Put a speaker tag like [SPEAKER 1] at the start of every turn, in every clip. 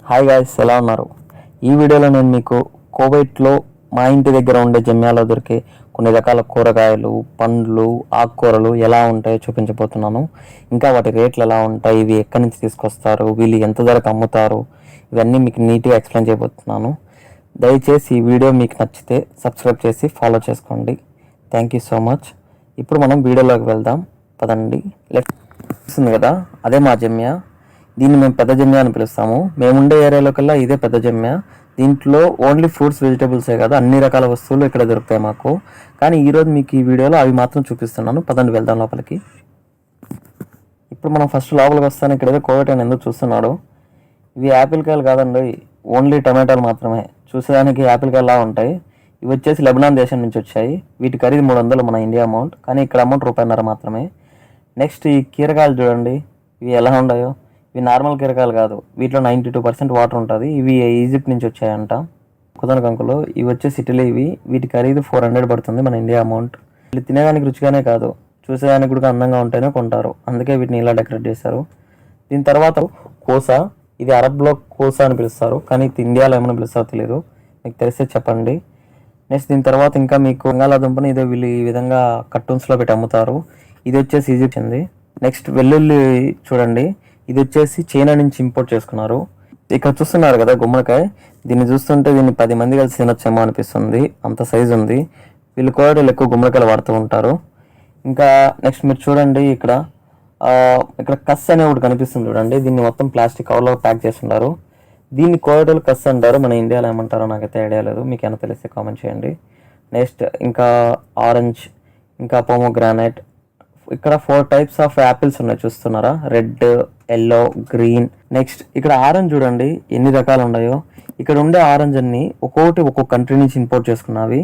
[SPEAKER 1] Hi guys, ఎలా ఉన్నారు? ఈ వీడియోలో నేను మీకు కోవైట్లో మా ఇంటి దగ్గర ఉండే జమ్యాలో దొరికే కొన్ని రకాల కూరగాయలు, పండ్లు, ఆకుకూరలు ఎలా ఉంటాయో చూపించబోతున్నాను. ఇంకా వాటి రేట్లు ఎలా ఉంటాయి, ఇవి ఎక్కడి నుంచి తీసుకొస్తారు, వీళ్ళు ఎంత ధరకు అమ్ముతారు, ఇవన్నీ మీకు నీట్గా ఎక్స్ప్లెయిన్ చేయబోతున్నాను. దయచేసి ఈ వీడియో మీకు నచ్చితే సబ్స్క్రైబ్ చేసి ఫాలో చేసుకోండి. Thank you so much. ఇప్పుడు మనం వీడియోలోకి వెళ్దాం, పదండి. వస్తుంది కదా, అదే మా జమ్యా. దీన్ని మేము పెద్ద జమ్యా అని పిలుస్తాము. మేముండే ఏరియాలో కల్లా ఇదే పెద్ద జమ్యా. దీంట్లో ఓన్లీ ఫ్రూట్స్, వెజిటేబుల్సే కాదు, అన్ని రకాల వస్తువులు ఇక్కడ దొరుకుతాయి మాకు. కానీ ఈరోజు మీకు ఈ వీడియోలో అవి మాత్రం చూపిస్తున్నాను. పదండి వెళ్దాం లోపలికి. ఇప్పుడు మనం ఫస్ట్ లోపలికి వస్తాను. ఇక్కడ ఏదో కోవిడ్ అని ఎందుకు చూస్తున్నాడు. ఇవి యాపిల్ కాయలు కాదండి, ఓన్లీ టమాటాలు మాత్రమే. చూసేదానికి యాపిల్ కాయలా ఉంటాయి. ఇవి వచ్చేసి లెబనాన్ దేశం నుంచి వచ్చాయి. వీటి ఖరీదు 300 మన ఇండియా అమౌంట్, కానీ ఇక్కడ అమౌంట్ ₹1.5 మాత్రమే. నెక్స్ట్ ఈ కీరకాయలు చూడండి, ఇవి ఎలా ఉన్నాయో. ఇవి నార్మల్ కీరకాయలు కాదు, వీటిలో 92% వాటర్ ఉంటుంది. ఇవి ఈజిప్ట్ నుంచి వచ్చాయంట. కుదన కంకులు ఇవి వచ్చేసి ఇటలీ. వీటి ఖరీదు 400 పడుతుంది మన ఇండియా అమౌంట్. వీళ్ళు తినేదానికి రుచిగానే కాదు, చూసేదానికి కూడా అందంగా ఉంటేనే కొంటారు. అందుకే వీటిని ఇలా డెకరేట్ చేశారు. దీని తర్వాత కోసా. ఇది అరబ్లో కోసా అని పిలుస్తారు, కానీ ఇండియాలో ఏమైనా పిలుస్తారో తెలియదు. మీకు తెలిస్తే చెప్పండి. నెక్స్ట్ దీని తర్వాత ఇంకా మీకు బంగాళాదుంపని ఇదో వీళ్ళు ఈ విధంగా కర్టూన్స్లో పెట్టి అమ్ముతారు. ఇది వచ్చేసి ఈజిప్ట్ ఉంది. నెక్స్ట్ వెల్లుల్లి చూడండి, ఇది వచ్చేసి చైనా నుంచి ఇంపోర్ట్ చేసుకున్నారు. ఇక్కడ చూస్తున్నారు కదా గుమ్మడికాయ, దీన్ని చూస్తుంటే దీన్ని 10 మంది కలిసి తినొచ్చేమో అనిపిస్తుంది, అంత సైజు ఉంది. వీళ్ళు కూడా ఎక్కువ గుమ్మడికాయలు వాడుతూ ఉంటారు. ఇంకా నెక్స్ట్ మీరు చూడండి, ఇక్కడ కస్ అనే ఒకటి కనిపిస్తుంది చూడండి. దీన్ని మొత్తం ప్లాస్టిక్ కవర్లో ప్యాక్ చేస్తున్నారు. దీన్ని కోయటోలు కస్ అంటారు, మన ఇండియాలో ఏమంటారో నాకైతే ఐడియా లేదు. మీకు ఏమైనా తెలిస్తే కామెంట్ చేయండి. నెక్స్ట్ ఇంకా ఆరెంజ్, ఇంకా పోమోగ్రానైట్. ఇక్కడ 4 టైప్స్ ఆఫ్ యాపిల్స్ ఉన్నాయి, చూస్తున్నారా? Red, yellow, green. నెక్స్ట్ ఇక్కడ ఆరెంజ్ చూడండి ఎన్ని రకాలు ఉన్నాయో. ఇక్కడ ఉండే ఆరెంజ్ అన్ని ఒక్కొక్కటి ఒక్కొక్క కంట్రీ నుంచి ఇంపోర్ట్ చేసుకున్నవి.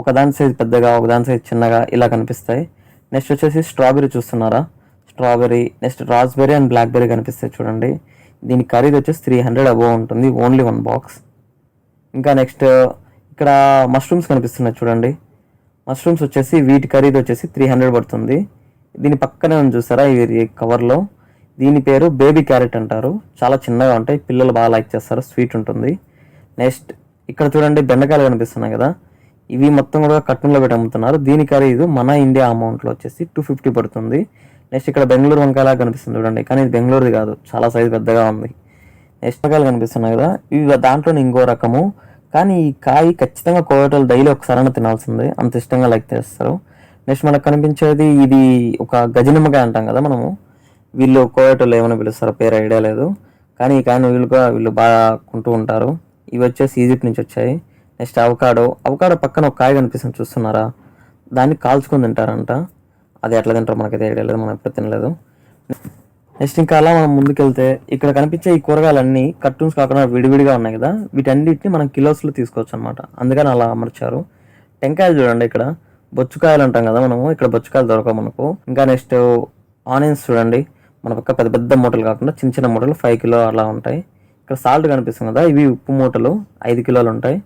[SPEAKER 1] ఒకదాని సైజ్ పెద్దగా, ఒకదాని సైజ్ చిన్నగా ఇలా కనిపిస్తాయి. నెక్స్ట్ వచ్చేసి స్ట్రాబెర్రీ చూస్తున్నారా, strawberry. Next raspberry and blackberry కనిపిస్తాయి చూడండి. దీని ఖరీదు వచ్చేసి 300 అబోవ్ ఉంటుంది, ఓన్లీ 1 బాక్స్. ఇంకా నెక్స్ట్ ఇక్కడ మష్రూమ్స్ కనిపిస్తున్నాయి చూడండి. మష్రూమ్స్ వచ్చేసి వీటి ఖరీదు వచ్చేసి 300 పడుతుంది. దీని పక్కనే ఉంది చూసారా ఇవి కవర్లో, దీని పేరు బేబీ క్యారెట్ అంటారు. చాలా చిన్నగా ఉంటాయి, పిల్లలు బాగా లైక్ చేస్తారు, స్వీట్ ఉంటుంది. నెక్స్ట్ ఇక్కడ చూడండి బెండకాయలు కనిపిస్తున్నాయి కదా, ఇవి మొత్తం కూడా కర్టూన్లో పెట్టి అమ్ముతున్నారు. దీని ఖరీదు మన ఇండియా అమౌంట్లో వచ్చేసి 250 పడుతుంది. నెక్స్ట్ ఇక్కడ బెంగళూరు వంకాయలా కనిపిస్తుంది చూడండి, కానీ ఇది బెంగళూరుది కాదు, చాలా సైజు పెద్దగా ఉంది. నెక్స్ట్ వంకాయలు కనిపిస్తున్నాయి కదా, ఇవి దాంట్లో ఇంకో రకము. కానీ ఈ కాయ ఖచ్చితంగా కోయటోళ్ళు డైలీ ఒకసారైనా తినాల్సిందే, అంత ఇష్టంగా లైక్ చేస్తారు. నెక్స్ట్ మనకు కనిపించేది ఇది ఒక గజనిమ్మకాయ అంటాం కదా మనము, వీళ్ళు కోయటోళ్ళు ఏమైనా పిలుస్తారో పేరు ఐడియా లేదు, కానీ ఈ కాయను వీళ్ళు బాగా కొంటూ ఉంటారు. ఇవి వచ్చేసి ఈజిప్ట్ నుంచి వచ్చాయి. నెక్స్ట్ అవకాడో పక్కన ఒక కాయ కనిపిస్తుంది చూస్తున్నారా, దాన్ని కాల్చుకొని తింటారంట. అది ఎట్లా తింటారో మనకైతే ఐడియా లేదు, మనం ఎప్పుడు తినలేదు. నెక్స్ట్ ఇంకా అలా మనం ముందుకెళ్తే ఇక్కడ కనిపించే ఈ కూరగాయలన్నీ కర్టూన్స్ కాకుండా విడివిడిగా ఉన్నాయి కదా, వీటన్నిటిని మనం కిలోస్లో తీసుకోవచ్చు అనమాట, అందుకని అలా అమర్చారు. టెంకాయలు చూడండి, ఇక్కడ బొచ్చుకాయలు అంటాం కదా మనము, ఇక్కడ బొచ్చుకాయలు దొరకవు మనకు. ఇంకా నెక్స్ట్ ఆనియన్స్ చూడండి, మన పక్క పెద్ద పెద్ద మూటలు కాకుండా చిన్న చిన్న మూటలు 5 కిలో అలా ఉంటాయి. ఇక్కడ సాల్ట్ కనిపిస్తుంది కదా, ఇవి ఉప్పు మూటలు 5 కిలోలు ఉంటాయి.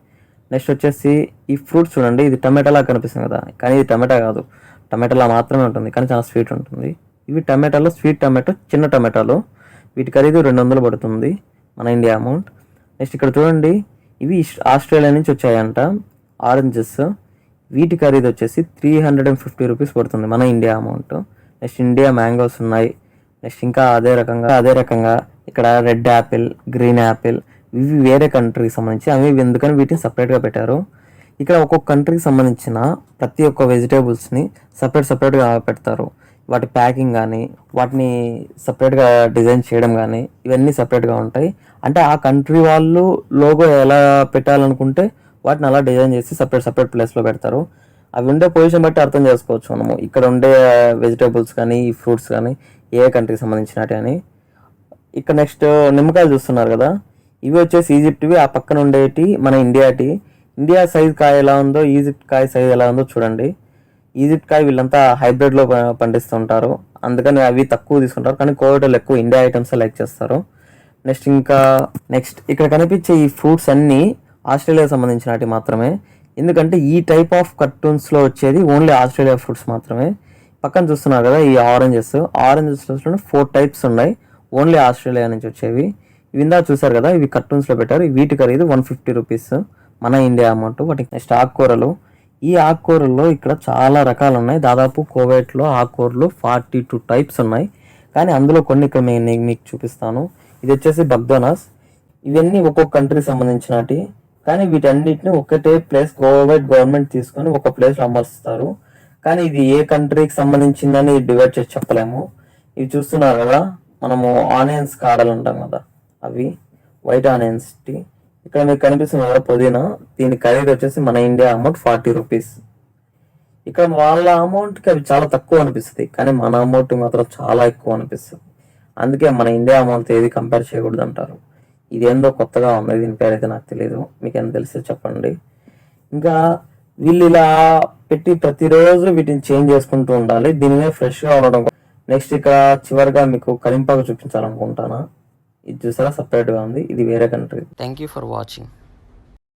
[SPEAKER 1] నెక్స్ట్ వచ్చేసి ఈ ఫ్రూట్స్ చూడండి, ఇది టమాటాలా కనిపిస్తుంది కదా, కానీ ఇది టమాటా కాదు, టమాటాలా మాత్రమే ఉంటుంది, కానీ చాలా స్వీట్ ఉంటుంది. ఇవి టమాటాలో స్వీట్ టమాటో, చిన్న టమాటాలు. వీటి ఖరీదు 200 పడుతుంది మన ఇండియా అమౌంట్. నెక్స్ట్ ఇక్కడ చూడండి, ఇవి ఆస్ట్రేలియా నుంచి వచ్చాయంట ఆరెంజెస్. వీటి ఖరీదు వచ్చేసి 350 రూపీస్ పడుతుంది మన India amount. Next India mangoes ఉన్నాయి. నెక్స్ట్ ఇంకా అదే రకంగా ఇక్కడ రెడ్ యాపిల్, గ్రీన్ యాపిల్, ఇవి వేరే కంట్రీకి సంబంధించి, అవి ఎందుకని వీటిని సపరేట్గా పెట్టారు. ఇక్కడ ఒక్కొక్క కంట్రీకి సంబంధించిన ప్రతి ఒక్క వెజిటేబుల్స్ని సపరేట్గా పెడతారు. వాటి ప్యాకింగ్ కానీ, వాటిని సపరేట్గా డిజైన్ చేయడం కానీ, ఇవన్నీ సపరేట్గా ఉంటాయి. అంటే ఆ కంట్రీ వాళ్ళు లోగో ఎలా పెట్టాలనుకుంటే వాటిని అలా డిజైన్ చేసి సపరేట్ ప్లేస్లో పెడతారు. అవి ఉండే పొజిషన్ బట్టి అర్థం చేసుకోవచ్చు మనము, ఇక్కడ ఉండే వెజిటేబుల్స్ కానీ ఈ ఫ్రూట్స్ కానీ ఏ కంట్రీకి సంబంధించినవి అని. ఇక్కడ నెక్స్ట్ నిమ్మకాయలు చూస్తున్నారు కదా, ఇవి వచ్చేసి ఈజిప్ట్వి. ఆ పక్కన ఉండేటి మన ఇండియా సైజ్ కాయ ఎలా ఉందో ఈజిప్ట్ కాయ సైజ్ ఎలా ఉందో చూడండి. ఈజిప్ట్ కాయ వీళ్ళంతా హైబ్రిడ్లో పండిస్తుంటారు, అందుకని అవి తక్కువ తీసుకుంటారు. కానీ కోవిడ్లో ఎక్కువ ఇండియా ఐటమ్స్ లైక్ చేస్తారు. నెక్స్ట్ ఇక్కడ కనిపించే ఈ ఫ్రూట్స్ అన్నీ ఆస్ట్రేలియాకి సంబంధించినవి మాత్రమే, ఎందుకంటే ఈ టైప్ ఆఫ్ కర్టూన్స్లో వచ్చేది ఓన్లీ ఆస్ట్రేలియా ఫ్రూట్స్ మాత్రమే. పక్కన చూస్తున్నారు కదా ఈ ఆరెంజెస్లో 4 టైప్స్ ఉన్నాయి, ఓన్లీ ఆస్ట్రేలియా నుంచి వచ్చేవి. ఇవి ఇందా చూసారు కదా, ఇవి కార్టూన్స్లో పెట్టారు. వీటి ఖరీదు 150 రూపీస్ మన ఇండియా అమౌంట్. వాటికి నెక్స్ట్ ఆకుకూరలు. ఈ ఆకుకూరల్లో ఇక్కడ చాలా రకాలు ఉన్నాయి. దాదాపు కోవైట్లో ఆకుకూరలు 42 టైప్స్ ఉన్నాయి. కానీ అందులో కొన్ని ఇక్కడ నేను మీకు చూపిస్తాను. ఇది వచ్చేసి బగ్దోనాస్. ఇవన్నీ ఒక్కొక్క కంట్రీకి సంబంధించినటి, కానీ వీటన్నిటిని ఒకటే ప్లేస్ కోవైట్ గవర్నమెంట్ తీసుకొని ఒక ప్లేస్లో అమర్స్తారు. కానీ ఇది ఏ కంట్రీకి సంబంధించిందని డివైడ్ చేసి చెప్పలేము. ఇవి చూస్తున్నారు కదా, మనము ఆనియన్స్ కాడలు ఉంటాం కదా, అవి వైట్ ఆనియన్స్ టీ. ఇక్కడ మీకు కనిపిస్తుంది కదా పుదీనా, దీని ఖరీదు వచ్చేసి మన ఇండియా అమౌంట్ 40 రూపీస్. ఇక్కడ వాళ్ళ అమౌంట్కి అవి చాలా తక్కువ అనిపిస్తుంది, కానీ మన అమౌంట్ మాత్రం చాలా ఎక్కువ అనిపిస్తుంది. అందుకే మన ఇండియా అమౌంట్ ఏది కంపేర్ చేయకూడదు అంటారు. ఇదేందో కొత్తగా ఉంది, దీని పేరు అయితే నాకు తెలియదు. మీకు ఏమైనా తెలిస్తే చెప్పండి. ఇంకా వీళ్ళు ఇలా పెట్టి ప్రతిరోజు వీటిని చేంజ్ చేసుకుంటూ ఉండాలి. దీని మీద ఫ్రెష్గా ఉండడం. నెక్స్ట్ ఇక్కడ చివరిగా మీకు కరింపాకు చూపించాలనుకుంటానా. ఇది చూసారా, సపరేట్గా ఉంది. ఇది వేరే country. Thank you for watching.